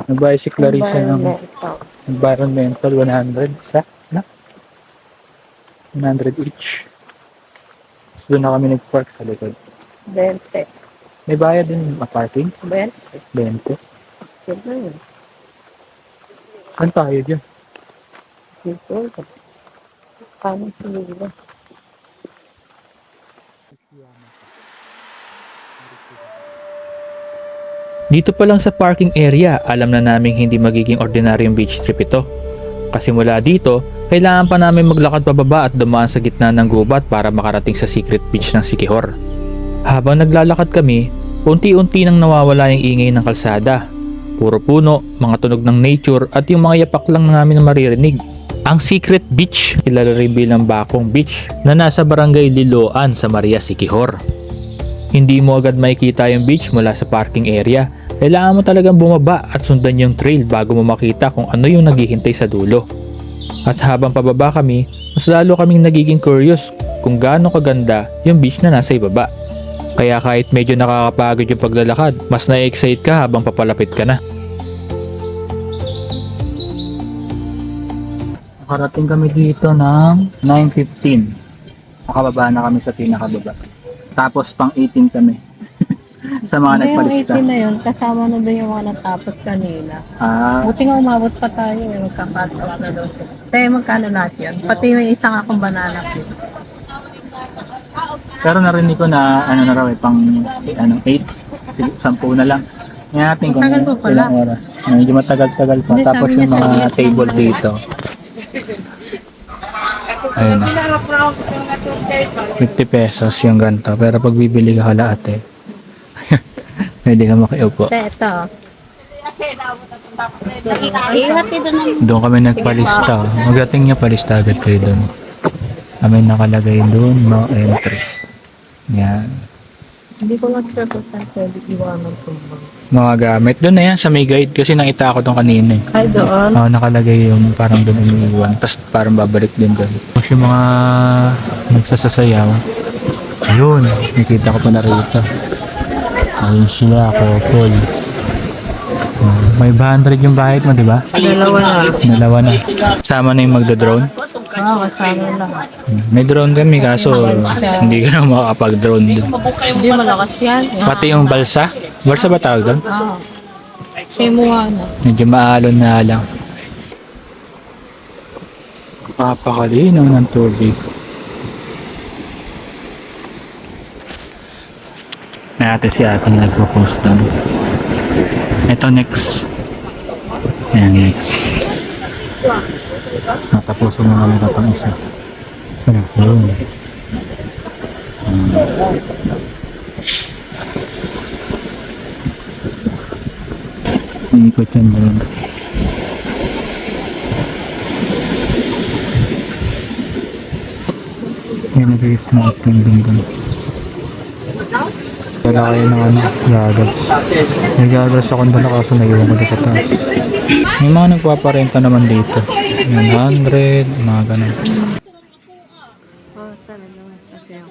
Nag-bicycle rin siya ng Environmental. environmental 100 siya. Na? 100 each. So, doon na kami nag-park sa likod. 20. May bayad din parking? 20. 20. Diba yun? Saan tayo dyan? Dito. Kanan sila. Dito pa lang sa parking area, alam na naming hindi magiging ordinaryong beach trip ito. Kasi mula dito, kailangan pa namin maglakad pababa at dumaan sa gitna ng gubat para makarating sa secret beach ng Siquijor. Habang naglalakad kami, unti-unti nang nawawala yung ingay ng kalsada. Puro puno, mga tunog ng nature at yung mga yapak lang namin na maririnig. Ang secret beach, kilala rin bilang Bakong Beach na nasa barangay Liloan sa Maria, Siquijor. Hindi mo agad makikita yung beach mula sa parking area. Kailangan mo talagang bumaba at sundan yung trail bago mo makita kung ano yung naghihintay sa dulo. At habang pababa kami, mas lalo kaming nagiging curious kung gaano kaganda yung beach na nasa ibaba. Kaya kahit medyo nakakapagod yung paglalakad, mas na-excite ka habang papalapit ka na. Nakarating kami dito ng 9:15. Nakababa na kami sa pinakababa. Tapos pang 18 kami. Sa mga Ano yung nagpalista. 18 na yun? Kasama na doon yung mga natapos kanina. Ah, Buti nga umabot pa tayo. Magka-cut off na doon sila. Tayo magkano lahat yan? Pati yung isang akong banana cue. pero narinig ko na ano na raw pang 8, 10 na lang. Ngayon natin kung Tagal pa pala. ilang oras. Medyo matagal-tagal pa. Hindi, Tapos sabi yung niya, mga table dito. Ayun na. 50 pesos yung ganito. Pero pag bibili ka kalahati, pwede ka makiupo. Ito. Ihatid na naman. Doon kami nagpalista. Magating niya palista agad kayo doon. Kami nakalagay doon, no entry. Yan. Hindi ko lang sure kung saan pwede iwanan itong Mga gamit. Doon na yan sa may guide kasi nakita ko doon kanina eh. Ay, doon. Nakalagay yung parang doon iniiwan. Tapos parang babalik din doon. Tapos yung mga nagsasasayaw. Ayun, nakita ko pa na rito. Ayun sila, couple. May 100 yung bayad mo, di ba? Dalawa na. Dalawa na. Sama na yung magda-drone. Kasama lang. May drone kami kaso hindi ka na makakapag-drone doon. Hindi malakas yan. Pati yung balsa. Balsa ba tawag doon? Simuha na. Medyo maalon na lang. Papakalinaw ng tubig. Natin si ate nagpo-post doon. Ito next. Ayan next. Natapuso mo namin itong isa. Sarap yun. Iikot yan doon. May nag-snorkeling din doon. Wala kayo ng goggles. May goggles ako doon kaso naiwan ko doon sa taas. May mga nagpaparenta naman dito. 100, mga ganun. Talaga kasi ako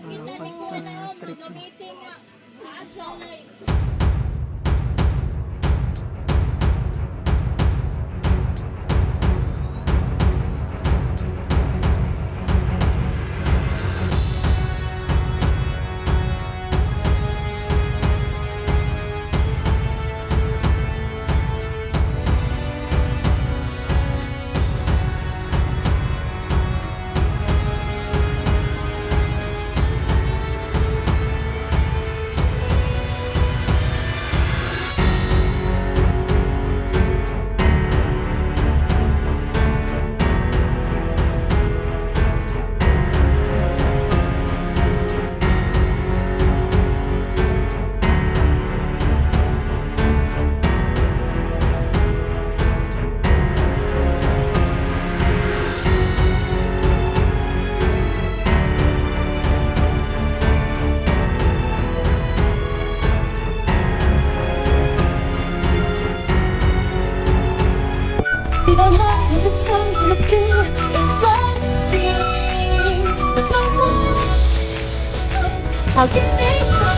pag-trip mo.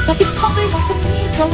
Tapi kau memang sendiri, kau